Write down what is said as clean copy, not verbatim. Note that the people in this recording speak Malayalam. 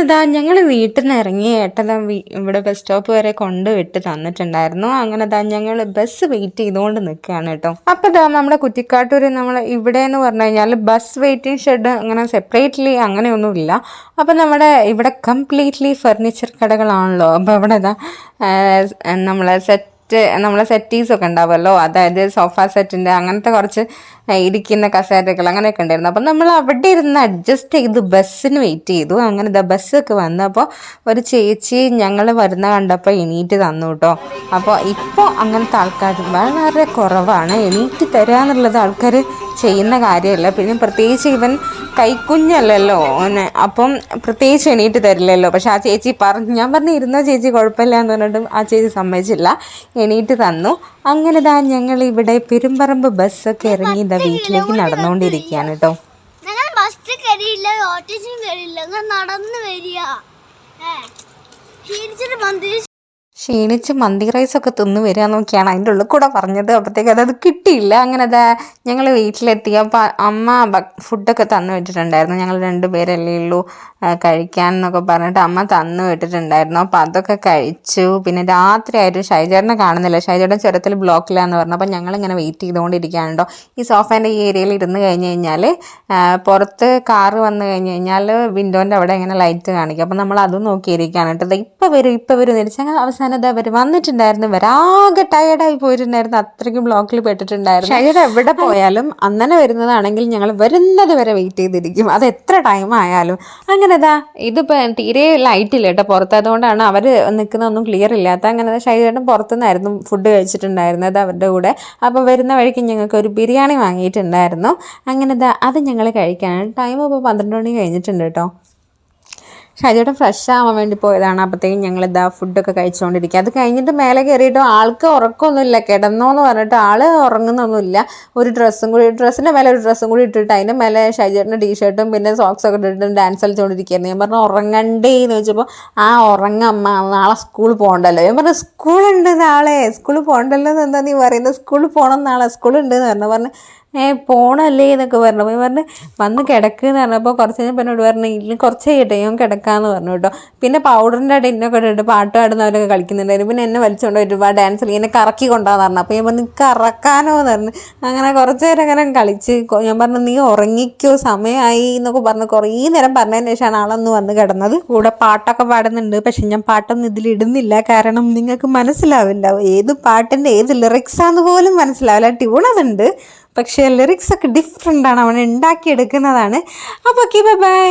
അങ്ങനെ ഞങ്ങൾ വീട്ടിൽ നിന്ന് ഇറങ്ങി ഏട്ടൻ ഇവിടെ ബസ് സ്റ്റോപ്പ് വരെ കൊണ്ടുവിട്ട് തന്നിട്ടുണ്ടായിരുന്നു. അങ്ങനെ ഞങ്ങൾ ബസ് വെയിറ്റ് ചെയ്തുകൊണ്ട് നിൽക്കുകയാണ് കേട്ടോ. അപ്പോൾ നമ്മുടെ കുറ്റിക്കാട്ടൂർ നമ്മൾ ഇവിടെ എന്ന് പറഞ്ഞു കഴിഞ്ഞാൽ ബസ് വെയിറ്റിംഗ് ഷെഡ് അങ്ങനെ സെപ്പറേറ്റ്ലി അങ്ങനെയൊന്നുമില്ല. അപ്പോൾ നമ്മുടെ ഇവിടെ കംപ്ലീറ്റ്ലി ഫർണിച്ചർ കടകളാണല്ലോ. അപ്പോൾ അവിടെ നമ്മളെ സെറ്റീസൊക്കെ ഉണ്ടാവുമല്ലോ, അതായത് സോഫ സെറ്റിൻ്റെ അങ്ങനത്തെ കുറച്ച് ഇരിക്കുന്ന കസേരകൾ അങ്ങനെയൊക്കെ ഉണ്ടായിരുന്നു. അപ്പം നമ്മൾ അവിടെ ഇരുന്ന് അഡ്ജസ്റ്റ് ചെയ്ത് ബസ്സിന് വെയിറ്റ് ചെയ്തു. അങ്ങനെ ബസ്സൊക്കെ വന്നപ്പോൾ ഒരു ചേച്ചി ഞങ്ങൾ വരുന്ന കണ്ടപ്പോൾ എണീറ്റ് തന്നു കേട്ടോ. അപ്പോൾ ഇപ്പോൾ അങ്ങനത്തെ ആൾക്കാർ വളരെ കുറവാണ്. എണീറ്റ് തരിക എന്നുള്ളത് ആൾക്കാർ ചെയ്യുന്ന കാര്യമല്ല. പിന്നെ പ്രത്യേകിച്ച് ഇവൻ കൈക്കുഞ്ഞല്ലല്ലോ അപ്പം പ്രത്യേകിച്ച് എണീറ്റ് തരില്ലല്ലോ. പക്ഷെ ആ ചേച്ചി ഞാൻ പറഞ്ഞു ഇരുന്നോ ചേച്ചി കുഴപ്പമില്ല എന്ന് പറഞ്ഞിട്ടും ആ ചേച്ചി സമ്മതിച്ചില്ല, എണീറ്റ് തന്നു. അങ്ങനെ ഞങ്ങൾ ഇവിടെ പെരുമ്പറമ്പ് ബസ്സൊക്കെ ഇറങ്ങി വീട്ടിലേക്ക് നടന്നുകൊണ്ടിരിക്കുകയാണ് കേട്ടോ. ക്ഷീണിച്ച് മന്തി റൈസൊക്കെ തിന്ന് വരിക എന്നൊക്കെയാണ് അതിൻ്റെ ഉള്ളിൽ കൂടെ പറഞ്ഞത്. അപ്പോഴത്തേക്ക് അത് കിട്ടിയില്ല. അങ്ങനെ ഞങ്ങൾ വീട്ടിലെത്തി. അപ്പോൾ അമ്മ ഫുഡൊക്കെ തന്നു വിട്ടിട്ടുണ്ടായിരുന്നു. ഞങ്ങൾ 2 പേരല്ലേ ഉള്ളൂ കഴിക്കാൻ എന്നൊക്കെ പറഞ്ഞിട്ട് അമ്മ തന്നു വിട്ടിട്ടുണ്ടായിരുന്നു. അപ്പോൾ അതൊക്കെ കഴിച്ചു. പിന്നെ രാത്രി ആയിട്ട് ഷൈജേട്ടനെ കാണുന്നില്ല. ഷൈജേട്ടൻ ചുരത്തിൽ ബ്ലോക്കിലാന്ന് പറഞ്ഞു. അപ്പോൾ ഞങ്ങളിങ്ങനെ വെയിറ്റ് ചെയ്തുകൊണ്ടിരിക്കുകയാണോ. ഈ സോഫേൻ്റെ ഈ ഏരിയയിൽ ഇരുന്ന് കഴിഞ്ഞ് കഴിഞ്ഞാൽ പുറത്ത് കാറ് വന്നു കഴിഞ്ഞ് കഴിഞ്ഞാൽ വിൻഡോൻ്റെ അവിടെ ഇങ്ങനെ ലൈറ്റ് കാണിക്കും. അപ്പോൾ നമ്മൾ അതും നോക്കിയിരിക്കുകയാണ് കേട്ടോ. ഇപ്പോൾ വരും തിരിച്ചങ്ങനെ അവസാനം അവർ വന്നിട്ടുണ്ടായിരുന്നു. വരാകെ ടയർഡായി പോയിട്ടുണ്ടായിരുന്നു. അത്രയ്ക്കും ബ്ലോക്കിൽ പെട്ടിട്ടുണ്ടായിരുന്നു. ഷൈജ എവിടെ പോയാലും അങ്ങനെ വരുന്നതാണെങ്കിൽ ഞങ്ങൾ വരുന്നത് വരെ വെയിറ്റ് ചെയ്തിരിക്കും, അത് എത്ര ടൈം ആയാലും. അങ്ങനെ ഇതിപ്പോൾ തീരെ ലൈറ്റില്ല കേട്ടോ പുറത്ത്, അതുകൊണ്ടാണ് അവർ നിൽക്കുന്നതൊന്നും ക്ലിയർ ഇല്ലാത്ത. അങ്ങനെ ഷൈജേട്ടൻ പുറത്തുനിന്നായിരുന്നു ഫുഡ് കഴിച്ചിട്ടുണ്ടായിരുന്നത് അവരുടെ കൂടെ. അപ്പോൾ വരുന്ന വഴിക്ക് ഞങ്ങൾക്ക് ഒരു ബിരിയാണി വാങ്ങിയിട്ടുണ്ടായിരുന്നു. അങ്ങനെ അത് ഞങ്ങൾ കഴിക്കാനാണ്. ടൈം ഇപ്പോൾ 12 മണി കഴിഞ്ഞിട്ടുണ്ട് കേട്ടോ. ഷൈജേട്ടൻ ഫ്രഷ് ആവാൻ വേണ്ടി പോയതാണ്. അപ്പോഴത്തേക്കും ഞങ്ങൾ ഫുഡൊക്കെ കഴിച്ചുകൊണ്ടിരിക്കുക. അത് കഴിഞ്ഞിട്ട് മേലെ കയറിയിട്ടും ആൾക്ക് ഉറക്കമൊന്നുമില്ല. കിടന്നോന്ന് പറഞ്ഞിട്ട് ആൾ ഉറങ്ങുന്നൊന്നുമില്ല. ഡ്രസ്സിൻ്റെ മേലെ ഒരു ഡ്രസ്സും കൂടി ഇട്ടിട്ട് അതിൻ്റെ മേലെ ഷൈജേട്ടൻ്റെ ടീഷർട്ടും പിന്നെ സോക്സൊക്കെ ഇട്ടിട്ട് ഡാൻസ് കളിച്ചുകൊണ്ടിരിക്കുകയായിരുന്നു. ഞാൻ പറഞ്ഞു ഉറങ്ങണ്ടേ എന്ന് ചോദിച്ചപ്പോൾ ഉറങ്ങമ്മ, നാളെ സ്കൂളിൽ പോകണ്ടല്ലോ. ഞാൻ പറഞ്ഞു സ്കൂളുണ്ട് നാളെ, സ്കൂളിൽ പോകണ്ടല്ലോ എന്ന് എന്താ നീ പറയുന്നത്, സ്കൂളിൽ പോകണം നാളെ, സ്കൂളുണ്ട് എന്ന് പറഞ്ഞു. പോണല്ലേ എന്നൊക്കെ പറഞ്ഞു. അപ്പോൾ പറഞ്ഞ് വന്ന് കിടക്കുന്ന് പറഞ്ഞപ്പോൾ കുറച്ച് കഴിഞ്ഞപ്പോൾ എന്നോട് പറഞ്ഞു ഇല്ല കുറച്ച് കഴിയട്ടെ ഞാൻ കിടക്കാമെന്ന് പറഞ്ഞു കേട്ടോ. പിന്നെ പൗഡറിൻ്റെ ഇന്നൊക്കെ ഇട്ടിട്ട് പാട്ട് പാടുന്നവരൊക്കെ കളിക്കുന്നുണ്ടായിരുന്നു. പിന്നെ എന്നെ വലിച്ചുകൊണ്ട് ഒരുപാട് ഡാൻസ് കളി എന്നെ കറക്കി കൊണ്ടുപോകാന്ന് പറഞ്ഞു. അപ്പോൾ ഞാൻ പറഞ്ഞു കറക്കാനോ എന്ന് പറഞ്ഞു. അങ്ങനെ കുറച്ച് നേരം അങ്ങനെ കളിച്ച് ഞാൻ പറഞ്ഞു നീ ഉറങ്ങിക്കോ സമയമായി എന്നൊക്കെ പറഞ്ഞു. കുറേ നേരം പറഞ്ഞതിന് ശേഷമാണ് ആളൊന്ന് വന്ന് കിടന്നത്. കൂടെ പാട്ടൊക്കെ പാടുന്നുണ്ട്. പക്ഷെ ഞാൻ പാട്ടൊന്നും ഇതിലിടുന്നില്ല, കാരണം നിങ്ങൾക്ക് മനസ്സിലാവില്ല ഏത് പാട്ടിൻ്റെ ഏത് ലിറിക്സാന്ന് പോലും മനസ്സിലാവില്ല. ട്യൂണതുണ്ട് പക്ഷേ ലിറിക്സ് ഒക്കെ ഡിഫറെൻ്റ് ആണ്, അവൻ ഉണ്ടാക്കിയെടുക്കുന്നതാണ്. അപ്പോൾ ഓക്കെ ബൈ.